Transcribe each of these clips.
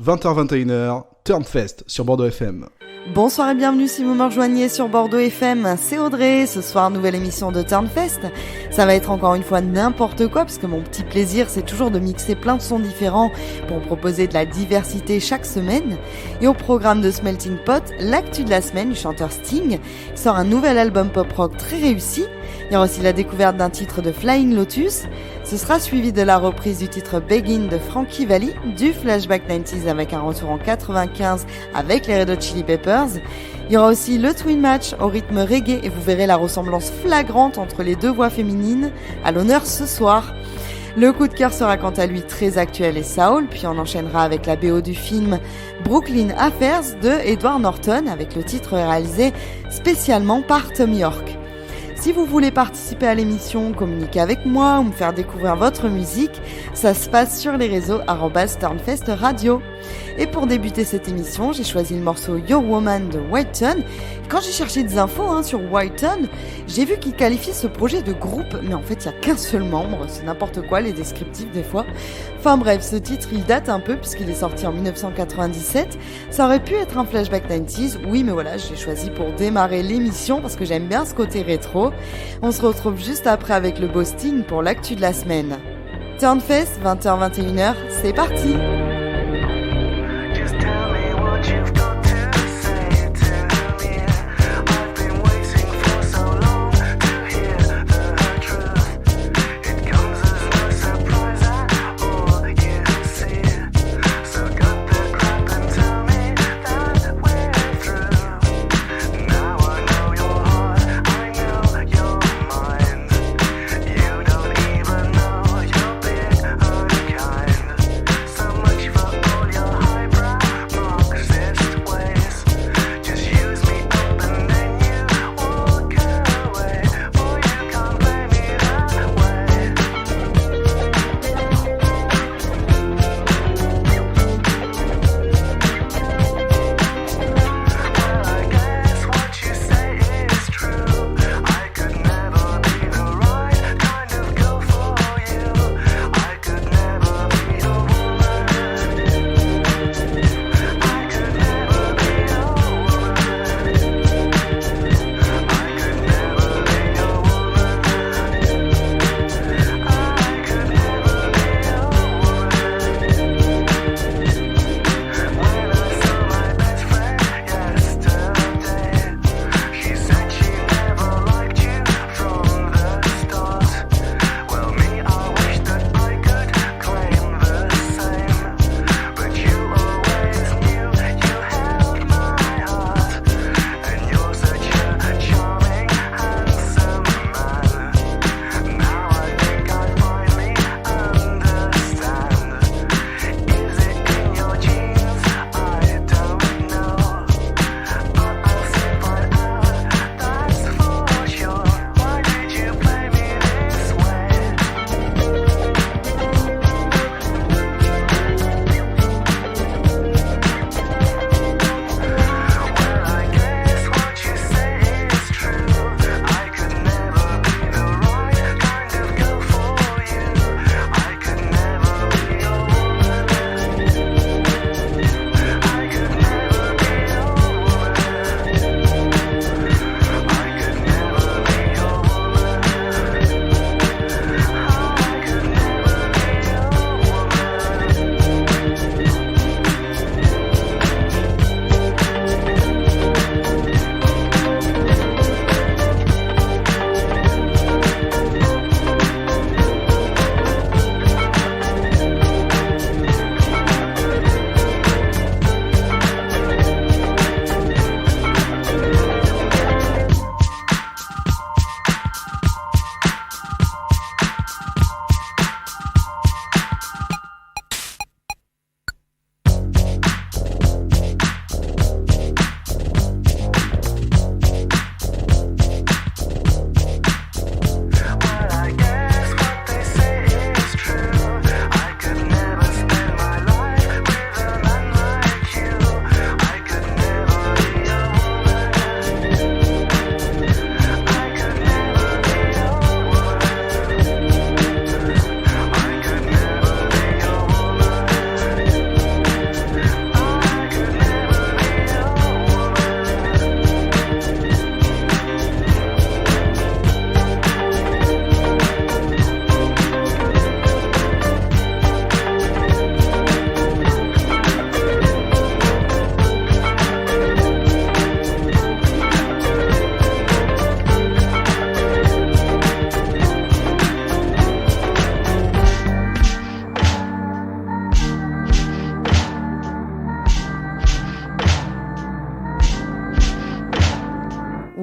20h-21h, Turnfest sur Bordeaux FM. Bonsoir et bienvenue si vous me rejoignez sur Bordeaux FM, c'est Audrey. Ce soir, nouvelle émission de Turnfest. Ça va être encore une fois n'importe quoi parce que mon petit plaisir c'est toujours de mixer plein de sons différents pour proposer de la diversité chaque semaine. Et au programme de ce Melting Pot, l'actu de la semaine du chanteur Sting qui sort un nouvel album pop-rock très réussi. Il y aura aussi la découverte d'un titre de Flying Lotus. Ce sera suivi de la reprise du titre Begin de Frankie Valli, du Flashback 90s avec un retour en 95 avec les Red Hot Chili Peppers. Il y aura aussi le Twin Match au rythme reggae et vous verrez la ressemblance flagrante entre les deux voix féminines à l'honneur ce soir. Le coup de cœur sera quant à lui très actuel et soul, puis on enchaînera avec la BO du film Brooklyn Affairs de Edward Norton avec le titre réalisé spécialement par Tom York. Si vous voulez participer à l'émission, communiquer avec moi ou me faire découvrir votre musique, ça se passe sur les réseaux @Turnfest Radio. Et pour débuter cette émission, j'ai choisi le morceau Your Woman de Whiten. Quand j'ai cherché des infos sur Whiten, j'ai vu qu'il qualifiait ce projet de groupe, mais en fait il n'y a qu'un seul membre, c'est n'importe quoi les descriptifs des fois. Enfin bref, ce titre il date un peu puisqu'il est sorti en 1997, ça aurait pu être un Flashback 90s, oui mais voilà, je l'ai choisi pour démarrer l'émission parce que j'aime bien ce côté rétro. On se retrouve juste après avec le beau Sting pour l'actu de la semaine. Turnfest, 20h-21h, c'est parti! So much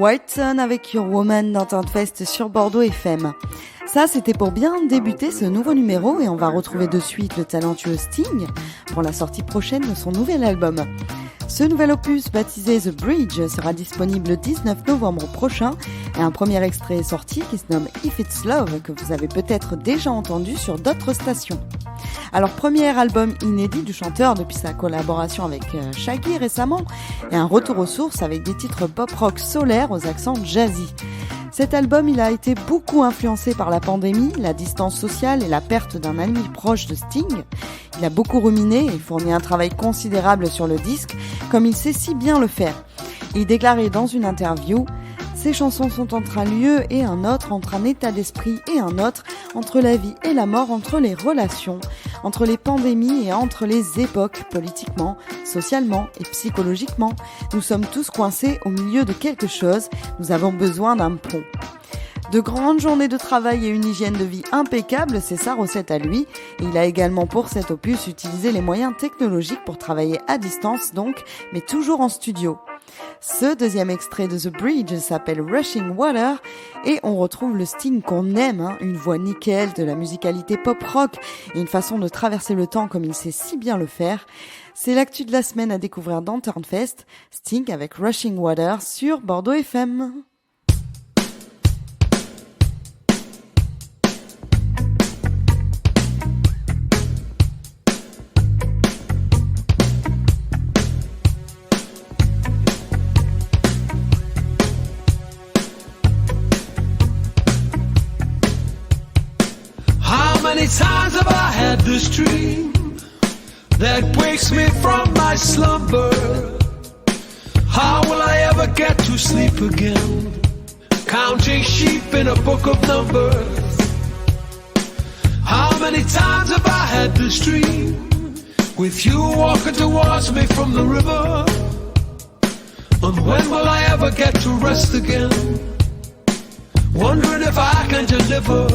White Sun avec Your Woman dans Turn Fest sur Bordeaux FM. Ça, c'était pour bien débuter ce nouveau numéro et on va retrouver de suite le talentueux Sting pour la sortie prochaine de son nouvel album. Ce nouvel opus, baptisé The Bridge, sera disponible le 19 novembre prochain et un premier extrait est sorti qui se nomme If It's Love, que vous avez peut-être déjà entendu sur d'autres stations. Alors, premier album inédit du chanteur depuis sa collaboration avec Shaggy récemment et un retour aux sources avec des titres pop-rock solaires aux accents jazzy. Cet album, il a été beaucoup influencé par la pandémie, la distance sociale et la perte d'un ami proche de Sting. Il a beaucoup ruminé et fourni un travail considérable sur le disque, comme il sait si bien le faire. Il déclarait dans une interview « Ces chansons sont entre un lieu et un autre, entre un état d'esprit et un autre, entre la vie et la mort, entre les relations, entre les pandémies et entre les époques, politiquement, socialement et psychologiquement. Nous sommes tous coincés au milieu de quelque chose, nous avons besoin d'un pont. » De grandes journées de travail et une hygiène de vie impeccable, c'est sa recette à lui. Et il a également pour cet opus utilisé les moyens technologiques pour travailler à distance donc, mais toujours en studio. Ce deuxième extrait de The Bridge s'appelle Rushing Water et on retrouve le Sting qu'on aime, une voix nickel, de la musicalité pop-rock et une façon de traverser le temps comme il sait si bien le faire. C'est l'actu de la semaine à découvrir dans Turnfest, Sting avec Rushing Water sur Bordeaux FM. How many times have I had this dream that wakes me from my slumber? How will I ever get to sleep again? Counting sheep in a book of numbers. How many times have I had this dream with you walking towards me from the river? And when will I ever get to rest again? Wondering if I can deliver.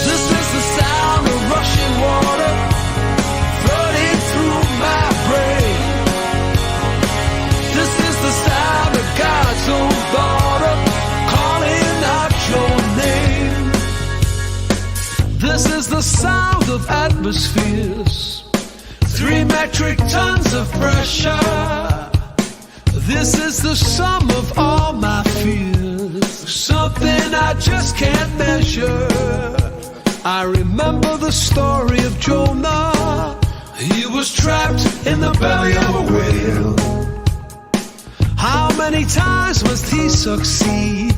This is the sound of rushing water flooding through my brain. This is the sound of God's own daughter calling out your name. This is the sound of atmospheres, 3 metric tons of pressure. This is the sum of all my fears, something I just can't measure. I remember the story of Jonah. He was trapped in the belly of a whale. How many times must he succeed?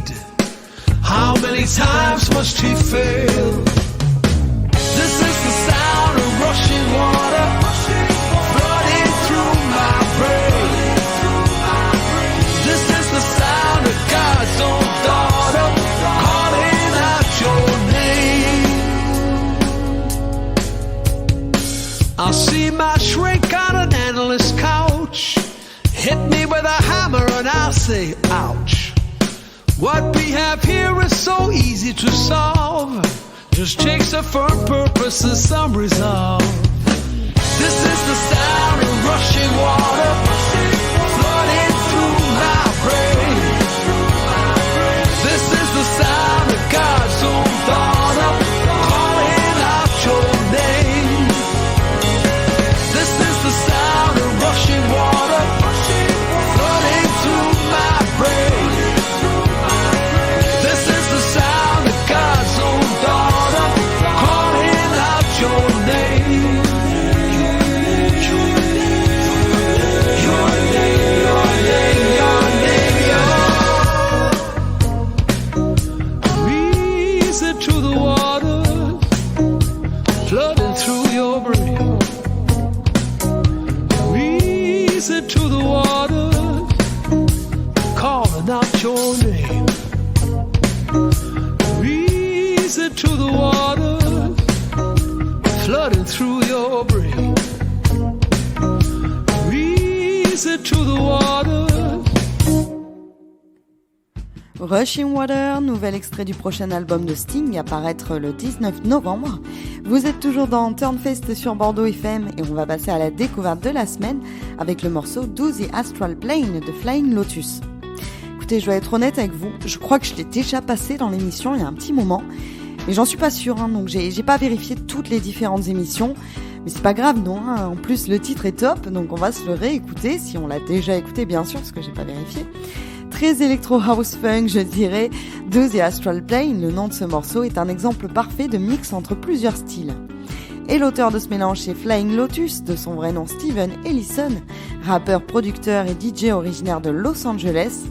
How many times must he fail? This is the sound of rushing water flooding through my brain. This is the sound of God's own daughter calling out your name. I'll see my shrink on an endless couch, hit me with a hammer and I'll say, ouch. What we have here is so easy to solve, just takes a firm purpose and some resolve. This is the sound of rushing water flooding through my brain. This is the sound of God's own daughter calling out your name. This is the sound of rushing water flooding through my brain. This is the sound of God's own daughter calling out your name. Your name, your name, your name, your reason to the waters flooding through your brain. Reason to the waters calling out your name. Reason to the waters flooding through your brain. Reason to the waters. Rushing Water, nouvel extrait du prochain album de Sting à paraître le 19 novembre. Vous êtes toujours dans Turnfest sur Bordeaux FM et on va passer à la découverte de la semaine avec le morceau Do the Astral Plane de Flying Lotus. écoutez, je dois être honnête avec vous, je crois que je l'ai déjà passé dans l'émission il y a un petit moment, mais j'en suis pas sûre, donc j'ai pas vérifié toutes les différentes émissions, mais c'est pas grave, non, en plus le titre est top, donc on va se le réécouter, si on l'a déjà écouté bien sûr, parce que j'ai pas vérifié. Très électro house funk, je dirais, de The Astral Plane, le nom de ce morceau est un exemple parfait de mix entre plusieurs styles. Et l'auteur de ce mélange, c'est Flying Lotus, de son vrai nom Steven Ellison, rappeur, producteur et DJ originaire de Los Angeles.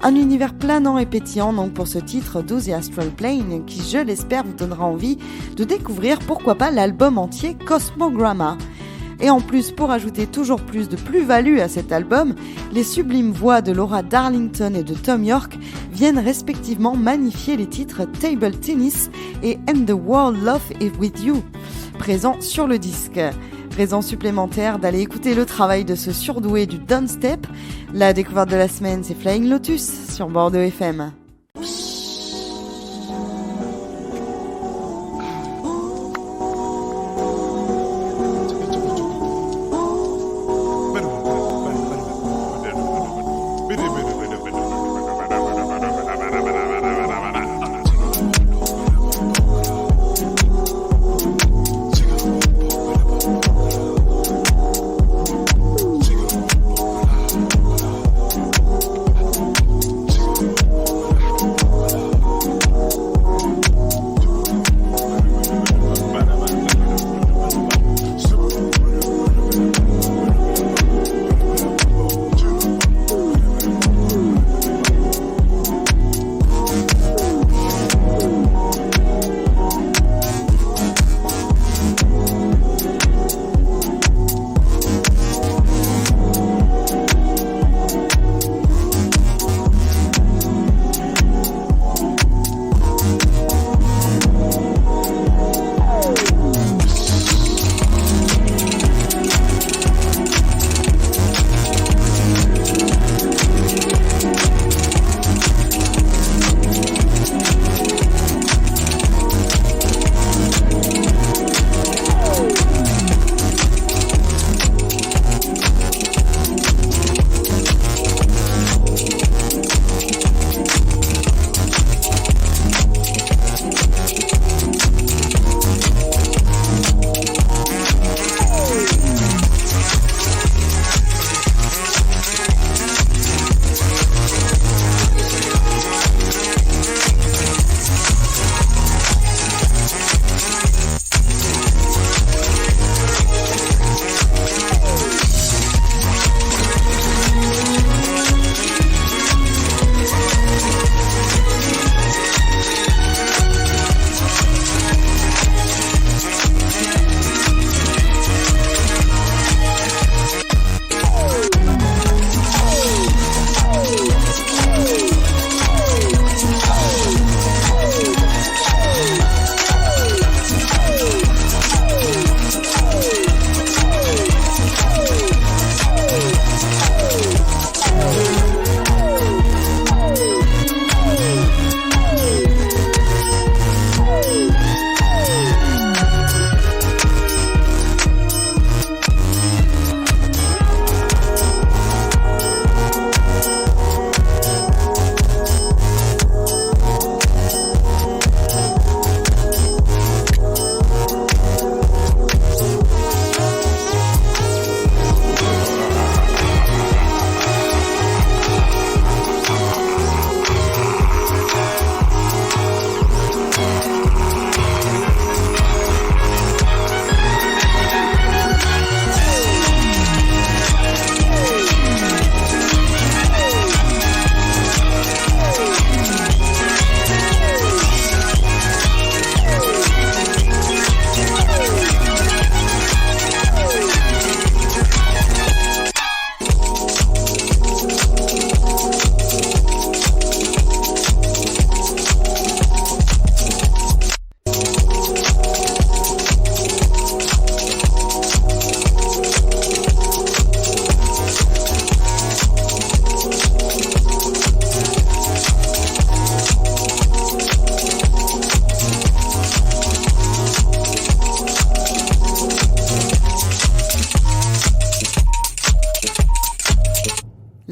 Un univers planant et pétillant donc pour ce titre Do The Astral Plane, qui je l'espère vous donnera envie de découvrir pourquoi pas l'album entier Cosmogramma. Et en plus, pour ajouter toujours plus de plus-value à cet album, les sublimes voix de Laura Darlington et de Tom York viennent respectivement magnifier les titres Table Tennis et And the World Love Is With You, présents sur le disque. Raison supplémentaire d'aller écouter le travail de ce surdoué du dubstep. La découverte de la semaine, c'est Flying Lotus sur Bordeaux FM.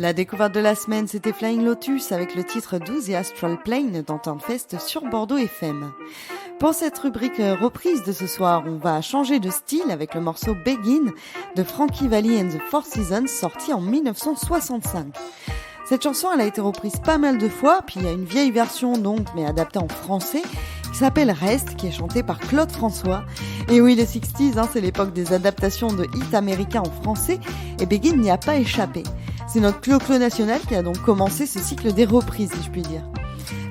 La découverte de la semaine, c'était Flying Lotus avec le titre 12 et Astral Plane dans Turnfest sur Bordeaux FM. Pour cette rubrique reprise de ce soir, on va changer de style avec le morceau Begin de Frankie Valli and the Four Seasons sorti en 1965. Cette chanson, elle a été reprise pas mal de fois, puis il y a une vieille version donc, mais adaptée en français, qui s'appelle Reste, qui est chantée par Claude François. Et oui, les 60s, c'est l'époque des adaptations de hits américains en français, et Begin n'y a pas échappé. C'est notre clo-clo national qui a donc commencé ce cycle des reprises, si je puis dire.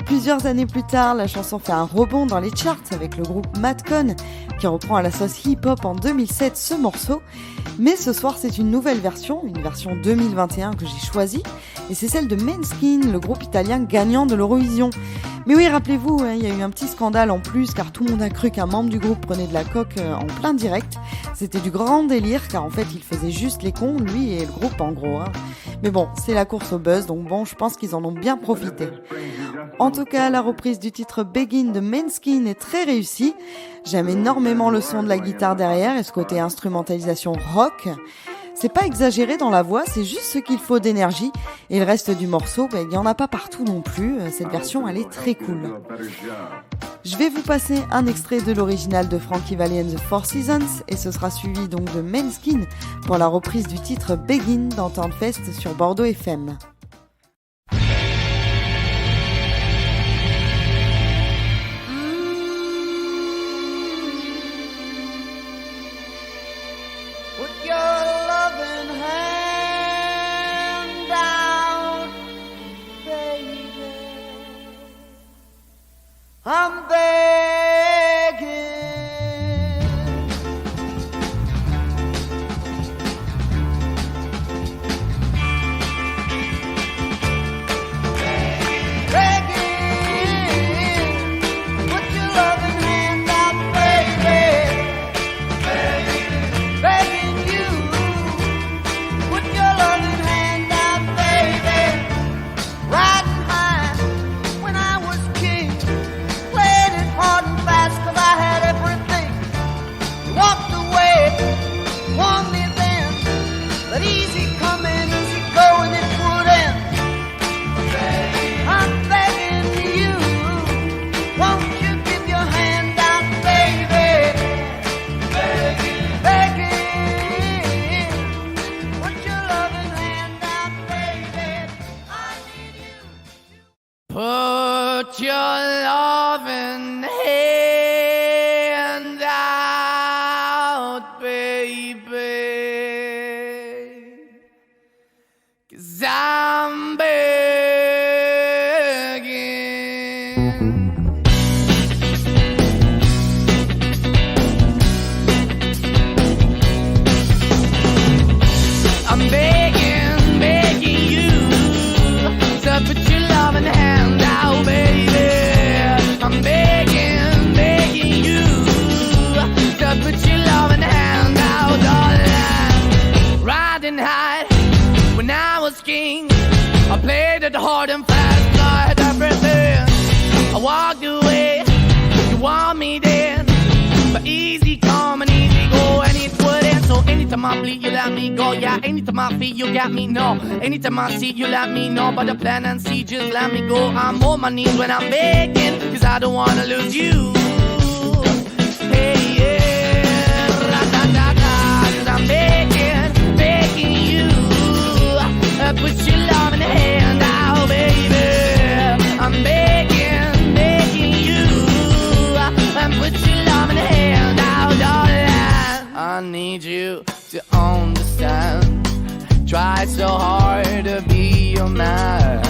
Plusieurs années plus tard, la chanson fait un rebond dans les charts avec le groupe Madcon, qui reprend à la sauce hip-hop en 2007 ce morceau. Mais ce soir, c'est une nouvelle version, une version 2021 que j'ai choisie, et c'est celle de Måneskin, le groupe italien gagnant de l'Eurovision. Mais oui, rappelez-vous, il y a eu un petit scandale en plus, car tout le monde a cru qu'un membre du groupe prenait de la coke en plein direct. C'était du grand délire, car en fait, il faisait juste les cons, lui et le groupe en gros. Mais bon, c'est la course au buzz, donc bon, je pense qu'ils en ont bien profité. En tout cas, la reprise du titre Begin de Måneskin est très réussie. J'aime énormément le son de la guitare derrière et ce côté instrumentalisation rock. C'est pas exagéré dans la voix, c'est juste ce qu'il faut d'énergie. Et le reste du morceau, il n'y en a pas partout non plus. Cette version, elle est très cool. Je vais vous passer un extrait de l'original de Frankie Valli and the Four Seasons et ce sera suivi donc de Måneskin pour la reprise du titre Begin dans Turnfest sur Bordeaux FM. I'm begging, begging, put your loving hand out, baby. Begging you, put your loving hand out, baby. Riding high when I was king. Hard and fast, 'cause I had everything. You walked away, warned me then that easy coming, easy going, it would end. I'm begging you, won't you give your hand out, baby? Begging, put your loving hand out, baby. I need you. Put your loving hand out, baby, 'cause I'm begging. I'm begging, begging you to put your loving hand out, baby. I'm begging, begging you to put your loving hand out, darling. Riding high when I was king, I played it hard and fast, I had everything. I walked away, you want me then, but easy come and easy go, and it wouldn't. So anytime I bleed, you let me go. Yeah, anytime I feel, you got me, no. Anytime I see, you let me know. But the plan and see, just let me go. I'm on my knees when I'm begging, 'cause I don't wanna lose you. Hey, yeah, ra-da-da-da, 'cause I'm begging, begging you. Put your love in the hand out, baby. I'm begging, begging you. Put your love in the hand out, darling. I need you to understand. Try so hard to be your man,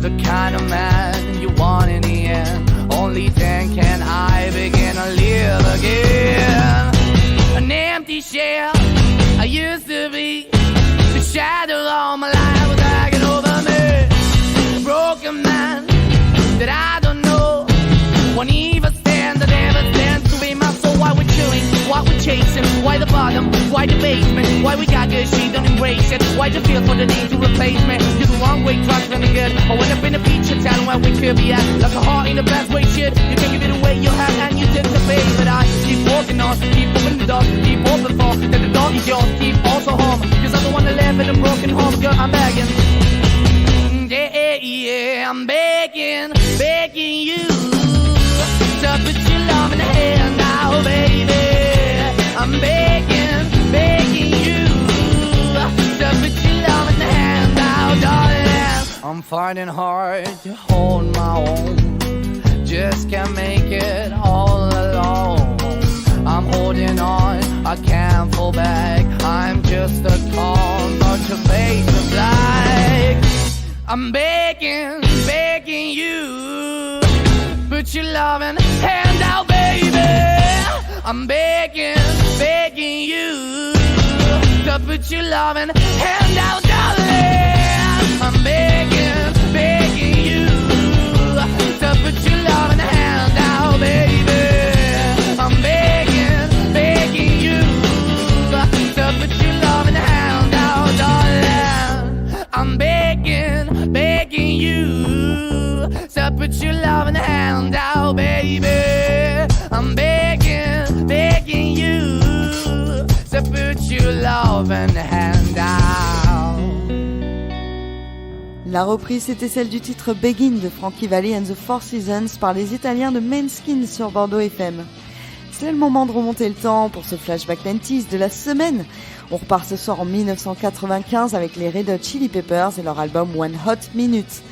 the kind of man you want in the end. Only then can I begin to live again. An empty shell I used to be, the shadow all my life was hanging over me. A broken man that I don't know, won't even stand, that never stands to be my soul. Why we're chewing, why we're chasing, why the bottom, Why the basement? Why we got good, she don't embrace it? Why the feel for the need to replace me? You're the wrong way, trying to good. I went up in a feature town where we could be at. Like a heart in the best way, shit. You can give it away, you have, and you take the pay. But I keep walking on, keep opening the door, keep open for. That the dog is yours, keep also home. Cause I'm the one that live in a broken home, girl, I'm begging. Yeah, I'm begging, begging you to put your love in the hand now, baby. I'm begging, begging you to put your love in the hand now, darling. I'm finding hard to hold my own, just can't make it all alone. I'm holding on, I can't fall back. I'm just a call, not your face of black. I'm begging, begging you, put your loving hand out, baby. I'm begging, begging you, to put your loving hand out, darling. I'm begging, begging you, to put your loving hand out, baby. I'm begging, begging you, to put your loving hand out, darling. I'm begging, begging you, to put your loving hand out, baby. I'm begging, begging you, to put your loving hand out. La reprise, c'était celle du titre Begin de Frankie Valli and the Four Seasons par les Italiens de Maneskin sur Bordeaux FM. C'est le moment de remonter le temps pour ce flashback 90s de la semaine. On repart ce soir en 1995 avec les Red Hot Chili Peppers et leur album One Hot Minute.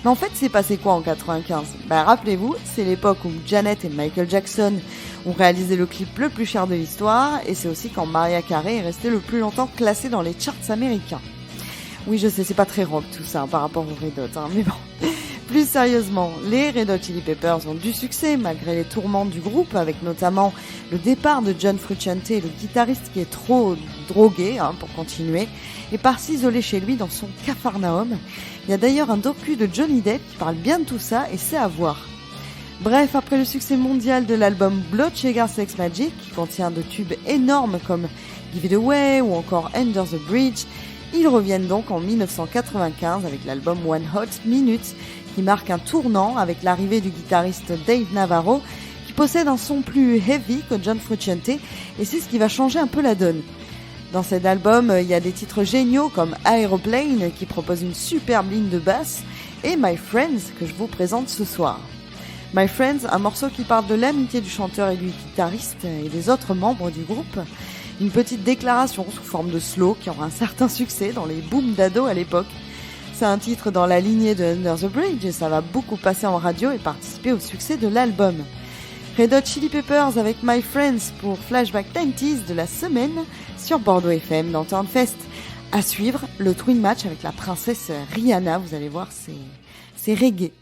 Mais en fait, c'est passé quoi en 95 ? Rappelez-vous, c'est l'époque où Janet et Michael Jackson ont réalisé le clip le plus cher de l'histoire, et c'est aussi quand Mariah Carey est restée le plus longtemps classée dans les charts américains. Oui, je sais, c'est pas très rock tout ça par rapport aux Red Hot, mais bon. Plus sérieusement, les Red Hot Chili Peppers ont du succès malgré les tourments du groupe, avec notamment le départ de John Frusciante, le guitariste qui est trop drogué pour continuer, et part s'isoler chez lui dans son Capharnaüm. Il y a d'ailleurs un docu de Johnny Depp qui parle bien de tout ça, et c'est à voir. Bref, après le succès mondial de l'album Blood Sugar Sex Magic, qui contient de tubes énormes comme Give It Away ou encore Under the Bridge, ils reviennent donc en 1995 avec l'album One Hot Minute, qui marque un tournant avec l'arrivée du guitariste Dave Navarro, qui possède un son plus heavy que John Frusciante, et c'est ce qui va changer un peu la donne. Dans cet album, il y a des titres géniaux comme Aeroplane, qui propose une superbe ligne de basse, et My Friends, que je vous présente ce soir. My Friends, un morceau qui parle de l'amitié du chanteur et du guitariste et des autres membres du groupe. Une petite déclaration sous forme de slow qui aura un certain succès dans les booms d'ados à l'époque. C'est un titre dans la lignée de Under the Bridge et ça va beaucoup passer en radio et participer au succès de l'album. Red Hot Chili Peppers avec My Friends pour Flashback 90s de la semaine sur Bordeaux FM dans Turnfest. À suivre, le Twin Match avec la princesse Rihanna, vous allez voir, c'est reggae.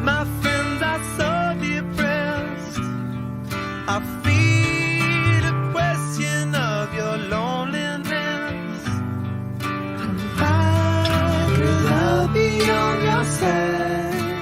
My friends are so depressed. I fear the question of your loneliness. Confide with love be on your side.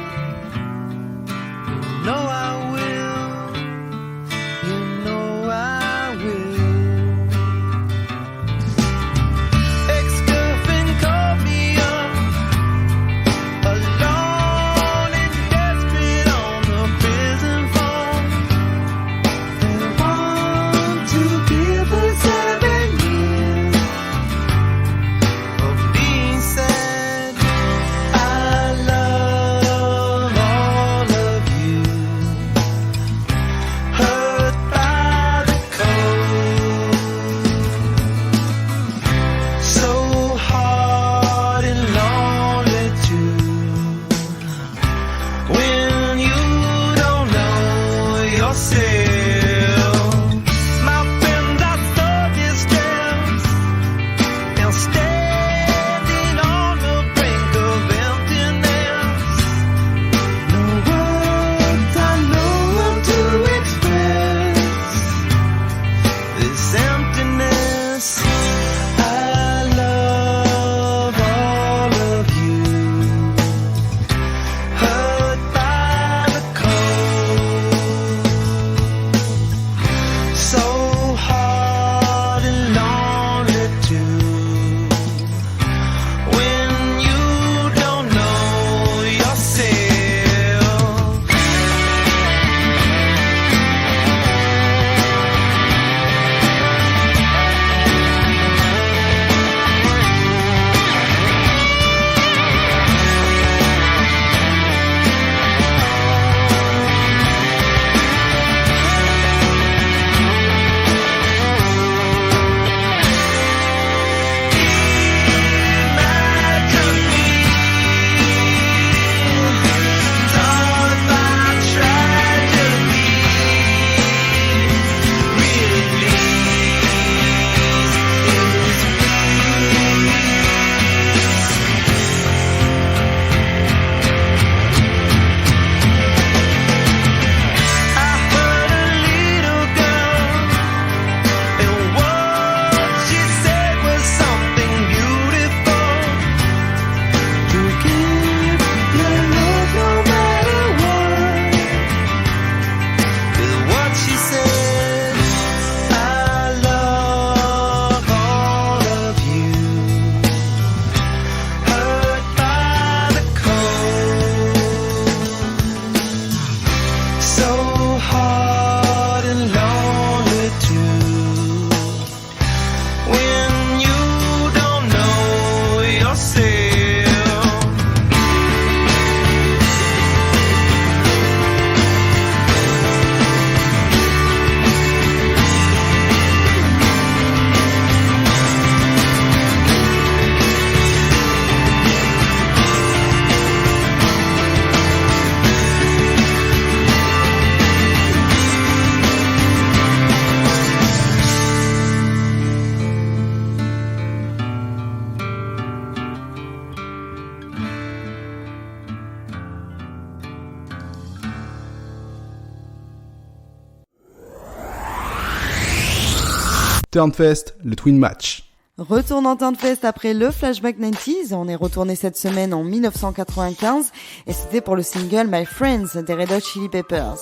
Turnfest, le Twin Match. Retourne en Turnfest après le Flashback 90s. On est retourné cette semaine en 1995 et c'était pour le single My Friends des Red Hot Chili Peppers.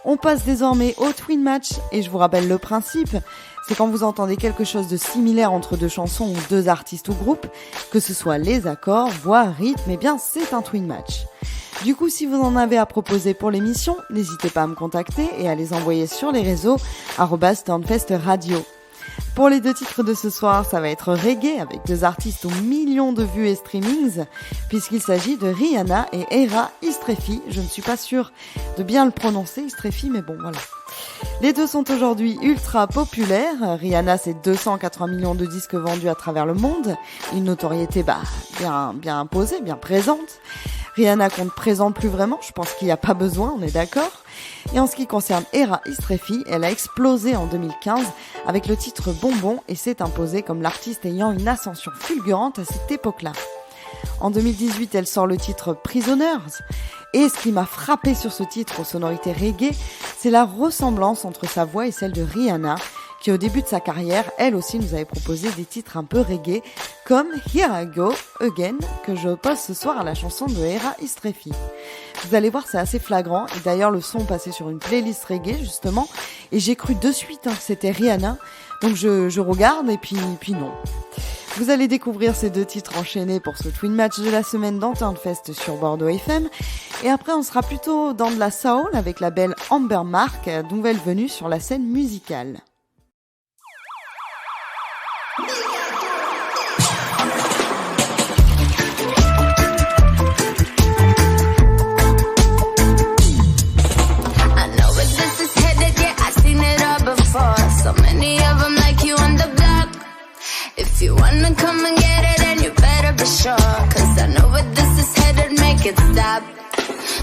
On passe désormais au Twin Match et je vous rappelle le principe. C'est quand vous entendez quelque chose de similaire entre deux chansons ou deux artistes ou groupes, que ce soit les accords, voix, rythme, eh bien c'est un Twin Match. Du coup, si vous en avez à proposer pour l'émission, n'hésitez pas à me contacter et à les envoyer sur les réseaux @turnfestradio. Pour les deux titres de ce soir, ça va être reggae avec deux artistes aux millions de vues et streamings, puisqu'il s'agit de Rihanna et Era Istrefi. Je ne suis pas sûre de bien le prononcer, Istrefi, mais bon, voilà. Les deux sont aujourd'hui ultra populaires. Rihanna, c'est 280 millions de disques vendus à travers le monde. Une notoriété, bien imposée, bien présente. Rihanna qu'on ne présente plus vraiment, je pense qu'il n'y a pas besoin, on est d'accord. Et en ce qui concerne Era Istrefi, elle a explosé en 2015 avec le titre Bonbon et s'est imposée comme l'artiste ayant une ascension fulgurante à cette époque-là. En 2018, elle sort le titre Prisoners. Et ce qui m'a frappé sur ce titre aux sonorités reggae, c'est la ressemblance entre sa voix et celle de Rihanna, qui au début de sa carrière, elle aussi nous avait proposé des titres un peu reggae, comme Here I Go Again, que je pose ce soir à la chanson de Era Istrefi. Vous allez voir, c'est assez flagrant, et d'ailleurs le son passait sur une playlist reggae justement, et j'ai cru de suite que c'était Rihanna, donc je regarde et puis non. Vous allez découvrir ces deux titres enchaînés pour ce Twin Match de la semaine dans Turnfest sur Bordeaux FM. Et après, on sera plutôt dans de la soul avec la belle Amber Mark, nouvelle venue sur la scène musicale. If you wanna come and get it, then you better be sure. Cause I know where this is headed, make it stop.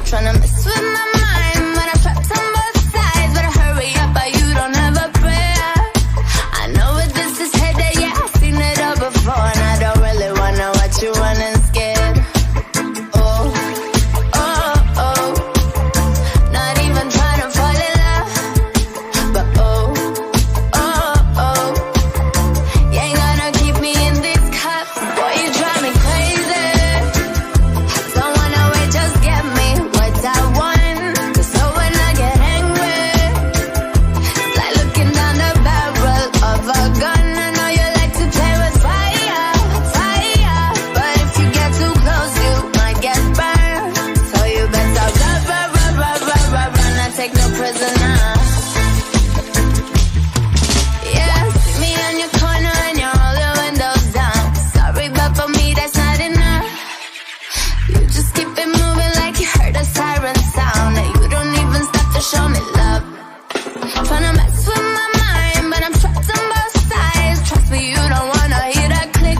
Tryna mess with my mind, but I'm trapped on both sides. Better hurry up, or you don't have a prayer. I know where this is headed, yeah, I've seen it all before. And I don't really wanna watch you running scared. Oh, oh, oh. Not even trying to fall in love. But oh, oh, oh. You ain't gonna keep me in these cups. Boy, you drive me crazy. Don't wanna wait, just get me what I want. 'Cause so when I get angry, it's like looking down the barrel of a gun. I know you like to play with fire, fire. But if you get too close, you might get burned. So you better run, I take no prisoner. Yeah, see me on your corner and you roll your windows down. Sorry, but for me that's not enough. You just keep it moving like you heard a siren sound. And you don't even stop to show me love. Tryna mess with my mind, but I'm trapped on both sides. Trust me, you don't wanna hear that click.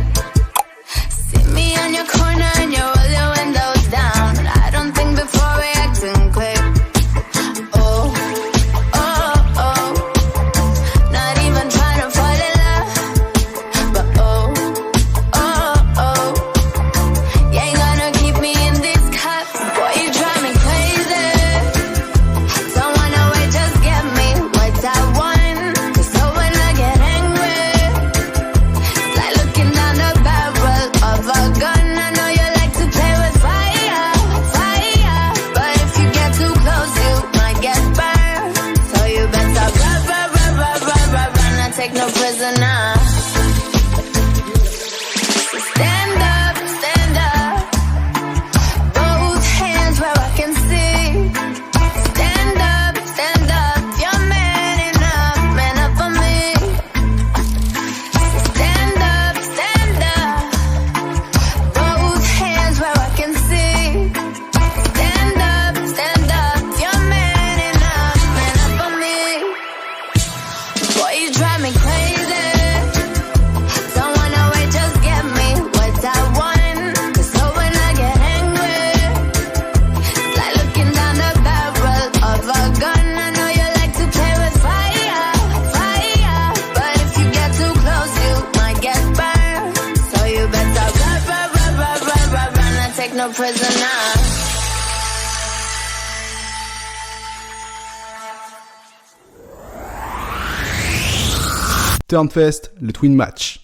See me on your corner and you roll your windows down. I don't think before reacting quick. Oh, oh, oh. Not even trying to fall in love. But oh, oh, oh. You ain't gonna keep me in these cups. Boy, you drive me crazy. Don't wanna wait, just get me what I want. 'Cause so when I get angry, it's like looking down the barrel of a gun. I know you like to play with fire, fire. But if you get too close, you might get burned. So you better run, I take no prisoner. So stand up, both hands where I can see. Stand up, you're man up for me. Stand up, both hands where I can see. Stand up, you're man up for me. Boy, you drive me crazy. Don't wanna wait, just get me what I want. 'Cause so when I get angry, it's like looking down the barrel of a gun. I know you like to play with fire, fire. But if you get too close, you might get burned. So you better run, I take no prisoner. Turnfest, le Twin Match.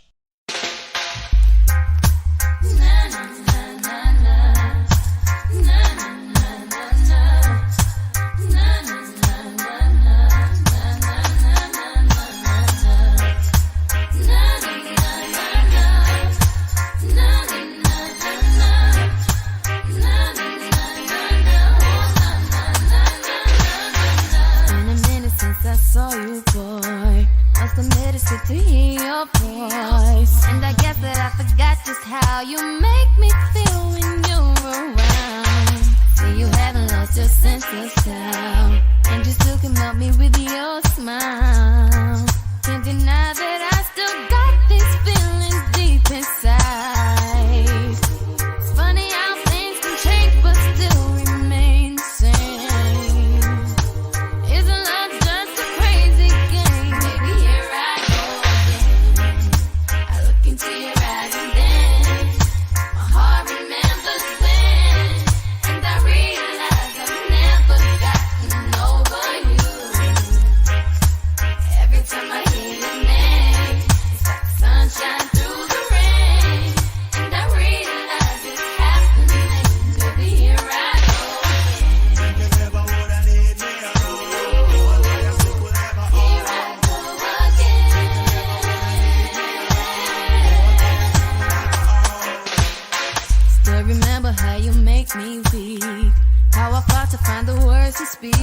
Saw you, boy. Must admit it's good to hear your voice. And I guess that I forgot just how you make me feel when you're around. See, you haven't lost your sense of style, and you still can melt me with your smile. Can't deny that I still got these feelings deep inside. It's funny how things can change but still remain the same. Isn't love just a crazy game? Maybe here I go again. I look into your eyes and then my heart remembers when, and I realize I've never gotten over you. Every time I hear your name, it's like the sunshine through the rain, and I realize it's happening. Baby, here I go again. Here I go again. Still remember how you make me weak, how I fought to find the words to speak.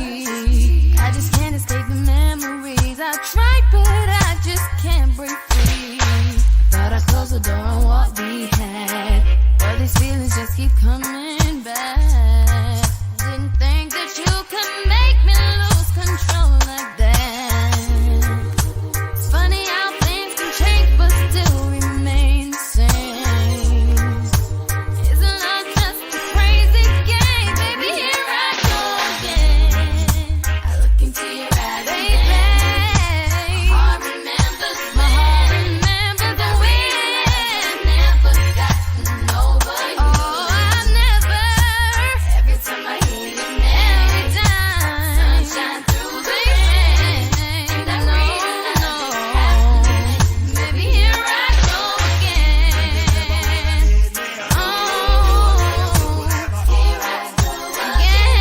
I just can't escape the memories. I tried but I just can't break free. Thought I closed the door on what we had, but these feelings just keep coming back. Didn't think that you could make me lose control like that. It's funny how things can change but still remain the same. Isn't love just a crazy game? Baby, here I go again. I look into your eyes, baby. My heart remembers the way I've never gotten over you. Oh, I've never. Every time I hear your name, sunshine through the rain, and I realize it's happening. Baby, here I go again. Oh, here I go again, baby.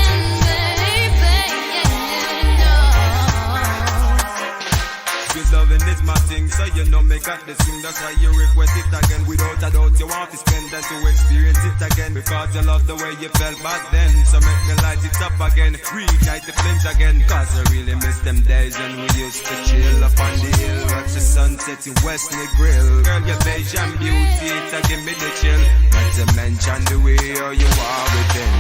Sweet loving is my thing, so you know me got the sing. That's why you request it again. Without a doubt, you want to spend and to experience it again. Because you love the way you felt back then. So make me light it up again, reignite the flames again. Cause I really miss them days when we used to chill up on the hill, watch the sunset in Wesley Grill. Girl, your beige and beauty, to give me the chill. Not to mention the way you are within.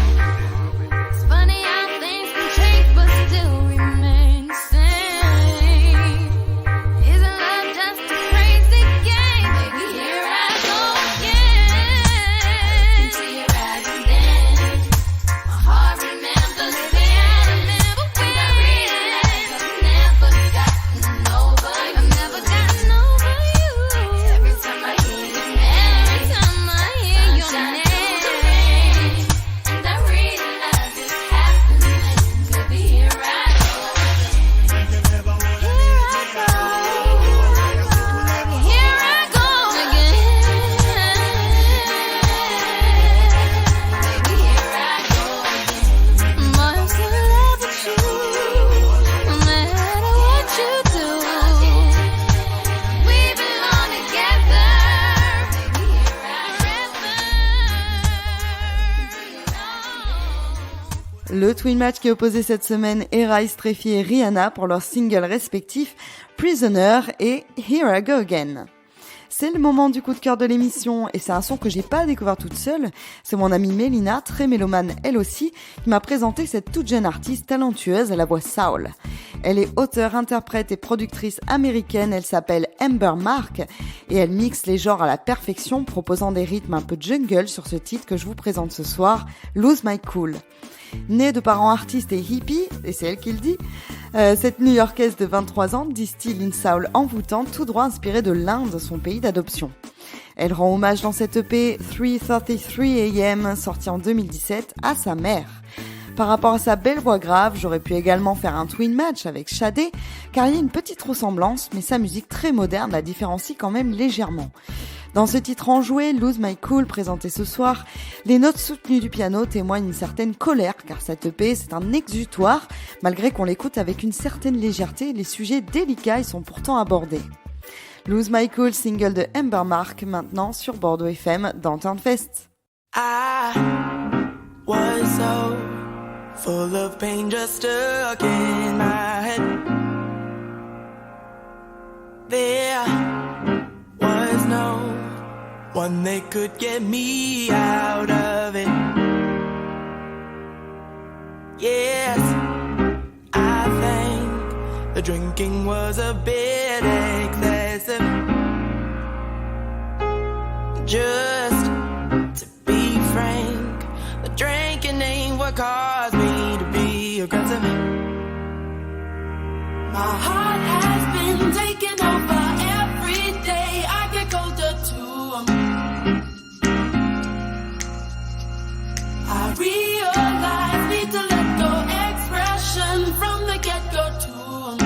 It's funny how things can change but still remain the same. Isn't love just a crazy game? Baby, here I go again. Into your eyes and then my heart remembers when, and I realize I've never gotten over you. I've never gotten over you. Every time I hear your name, sunshine through the rain, and I realize it's happening. Baby, here I go again. Here I go. Here I go again. Baby, here I go again. I'm still in love with you, no matter what you do. We belong together. Baby, here I go. Le Twin Match qui opposait cette semaine Era Streffy et Rihanna pour leurs singles respectifs Prisoner et Here I Go Again. C'est le moment du coup de cœur de l'émission et c'est un son que j'ai pas découvert toute seule. C'est mon amie Mélina, très mélomane elle aussi, qui m'a présenté cette toute jeune artiste talentueuse à la voix soul. Elle est auteure, interprète et productrice américaine, elle s'appelle Amber Mark et elle mixe les genres à la perfection, proposant des rythmes un peu jungle sur ce titre que je vous présente ce soir, Lose My Cool. Née de parents artistes et hippies, et c'est elle qui le dit, cette New-Yorkaise de 23 ans distille une soul envoûtante tout droit inspirée de l'Inde, son pays d'adoption. Elle rend hommage dans cette EP 3:33 AM sortie en 2017 à sa mère. Par rapport à sa belle voix grave, j'aurais pu également faire un twin match avec Shadé, car il y a une petite ressemblance, mais sa musique très moderne la différencie quand même légèrement. Dans ce titre enjoué, Lose My Cool, présenté ce soir, les notes soutenues du piano témoignent une certaine colère, car cette EP, c'est un exutoire, malgré qu'on l'écoute avec une certaine légèreté, les sujets délicats y sont pourtant abordés. Lose My Cool, single de Amber Mark, maintenant sur Bordeaux FM dans Turnfest. I was so full of pain, just stuck in my head. There was no one that could get me out of it. Yes, I think the drinking was a bit excessive. Just to be frank, the drinking ain't what caused me to be aggressive. My heart has been taken over every day. I get colder to 'em. I realize need to let go expression from the get-go to 'em.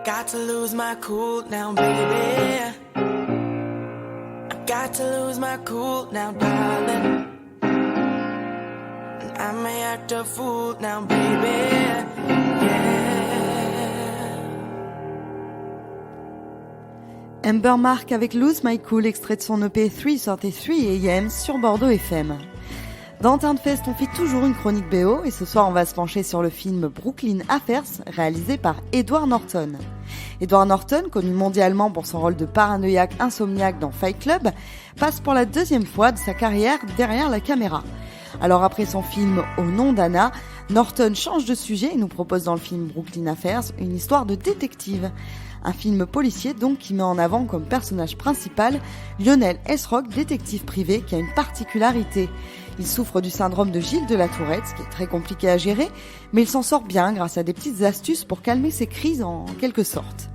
Got to lose my cool now, baby. I got to lose my cool now, darling. And I may act a fool now, baby. Yeah. Amber Mark avec Lose My Cool, extrait de son EP 333 AM sur Bordeaux FM. Dans Turnfest, on fait toujours une chronique BO et ce soir on va se pencher sur le film Brooklyn Affairs réalisé par Edward Norton. Edward Norton, connu mondialement pour son rôle de paranoïaque insomniaque dans Fight Club, passe pour la deuxième fois de sa carrière derrière la caméra. Alors après son film Au nom d'Anna, Norton change de sujet et nous propose dans le film Brooklyn Affairs une histoire de détective. Un film policier donc qui met en avant comme personnage principal Lionel Esrock, détective privé qui a une particularité. Il souffre du syndrome de Gilles de la Tourette, ce qui est très compliqué à gérer, mais il s'en sort bien grâce à des petites astuces pour calmer ses crises en quelque sorte.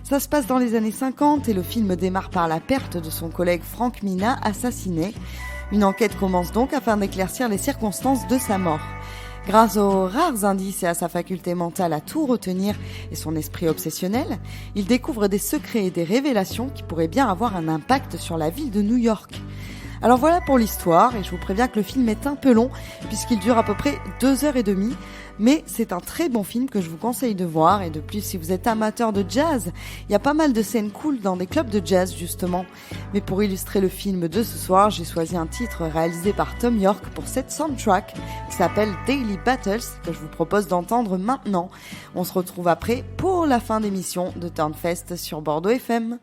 Ça se passe dans les années 50 et le film démarre par la perte de son collègue Frank Mina, assassiné. Une enquête commence donc afin d'éclaircir les circonstances de sa mort. Grâce aux rares indices et à sa faculté mentale à tout retenir et son esprit obsessionnel, il découvre des secrets et des révélations qui pourraient bien avoir un impact sur la ville de New York. Alors voilà pour l'histoire, et je vous préviens que le film est un peu long, puisqu'il dure à peu près 2h30, mais c'est un très bon film que je vous conseille de voir, et de plus si vous êtes amateur de jazz, il y a pas mal de scènes cool dans des clubs de jazz justement. Mais pour illustrer le film de ce soir, j'ai choisi un titre réalisé par Thom Yorke pour cette soundtrack, qui s'appelle Daily Battles, que je vous propose d'entendre maintenant. On se retrouve après pour la fin d'émission de Turnfest sur Bordeaux FM.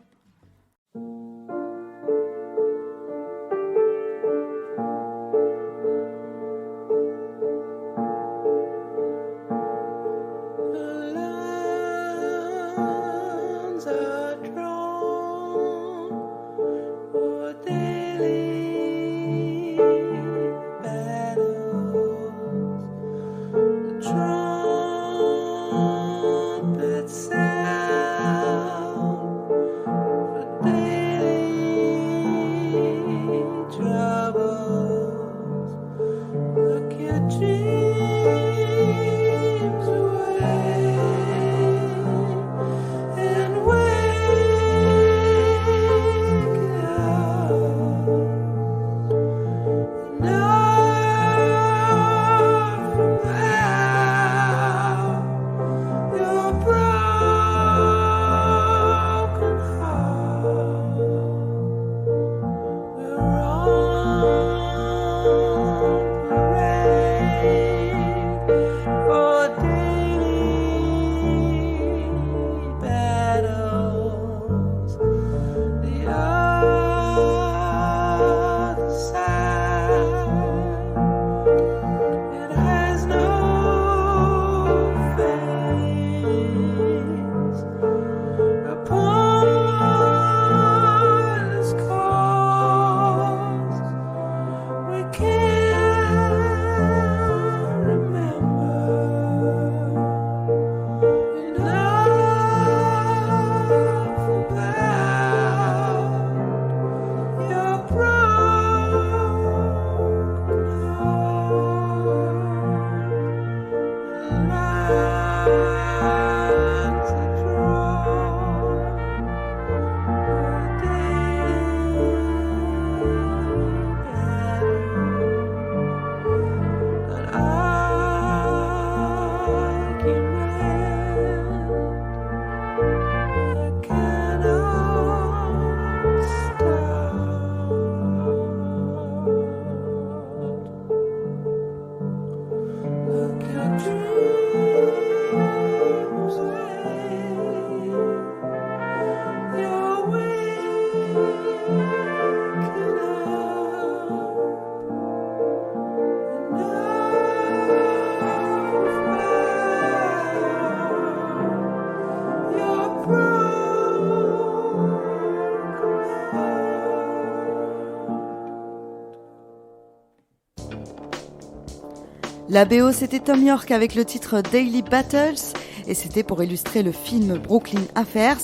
La BO, c'était Thom Yorke avec le titre Daily Battles, et c'était pour illustrer le film Brooklyn Affairs,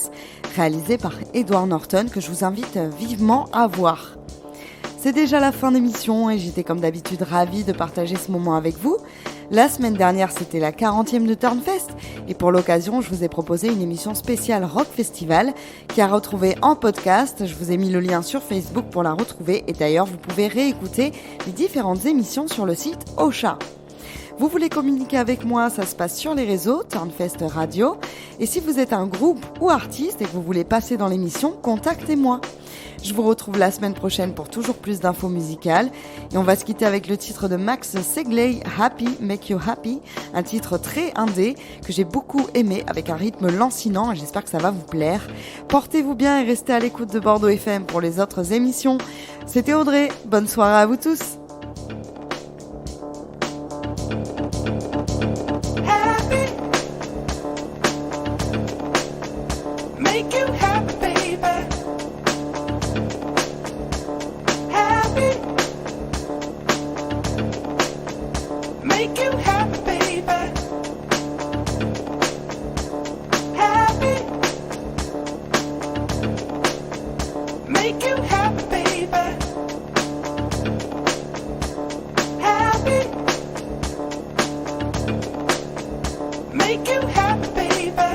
réalisé par Edward Norton, que je vous invite vivement à voir. C'est déjà la fin d'émission et j'étais comme d'habitude ravie de partager ce moment avec vous. La semaine dernière, c'était la 40e de Turnfest et pour l'occasion, je vous ai proposé une émission spéciale Rock Festival qui a retrouvé en podcast. Je vous ai mis le lien sur Facebook pour la retrouver et d'ailleurs, vous pouvez réécouter les différentes émissions sur le site Ocha. Vous voulez communiquer avec moi, ça se passe sur les réseaux, Turnfest Radio. Et si vous êtes un groupe ou artiste et que vous voulez passer dans l'émission, contactez-moi. Je vous retrouve la semaine prochaine pour toujours plus d'infos musicales. Et on va se quitter avec le titre de Max Segley, Happy Make You Happy. Un titre très indé que j'ai beaucoup aimé avec un rythme lancinant et j'espère que ça va vous plaire. Portez-vous bien et restez à l'écoute de Bordeaux FM pour les autres émissions. C'était Audrey, bonne soirée à vous tous. Make you happy, baby. Happy. Make you happy, baby. Happy. Make you happy, baby. Happy. Make you happy, baby.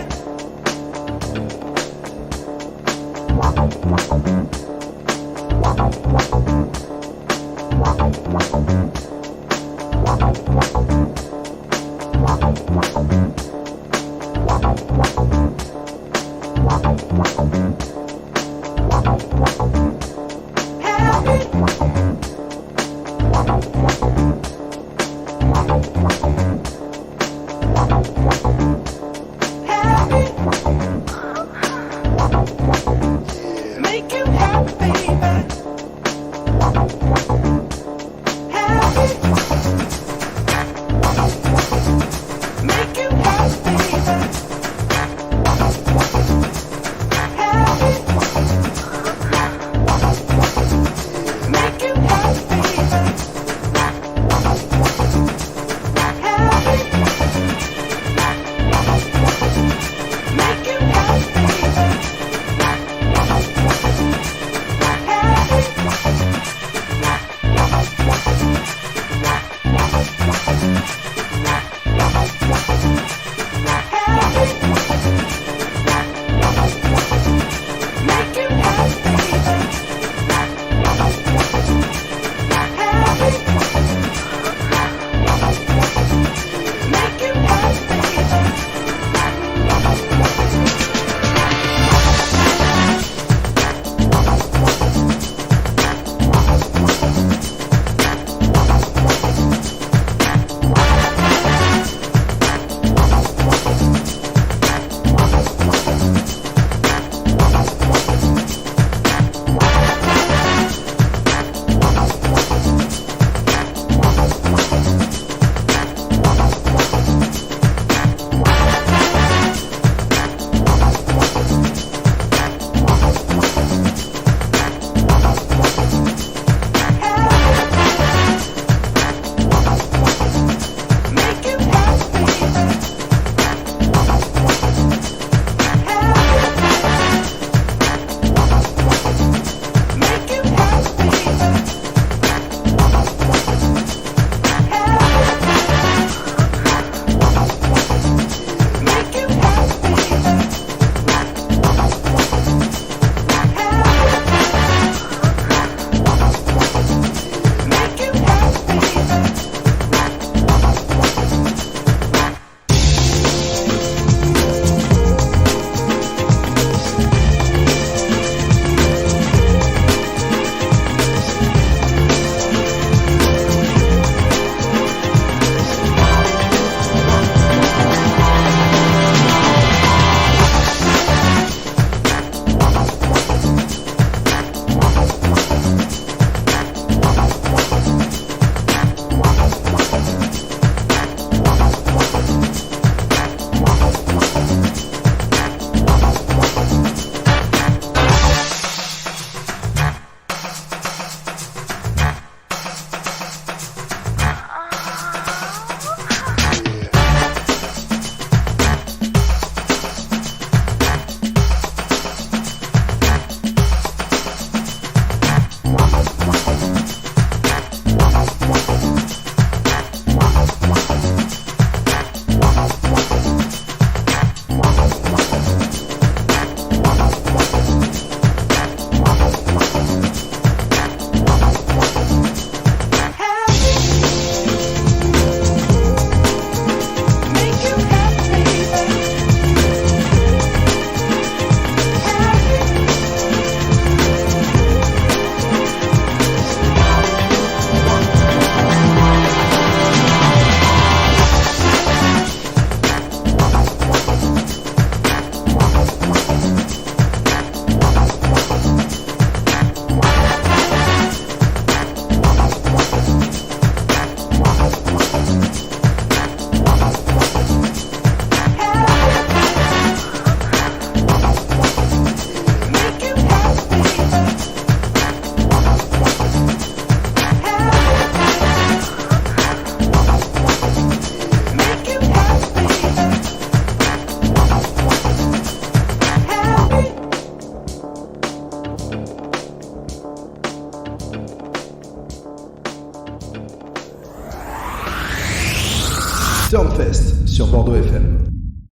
Turnfest sur Bordeaux FM.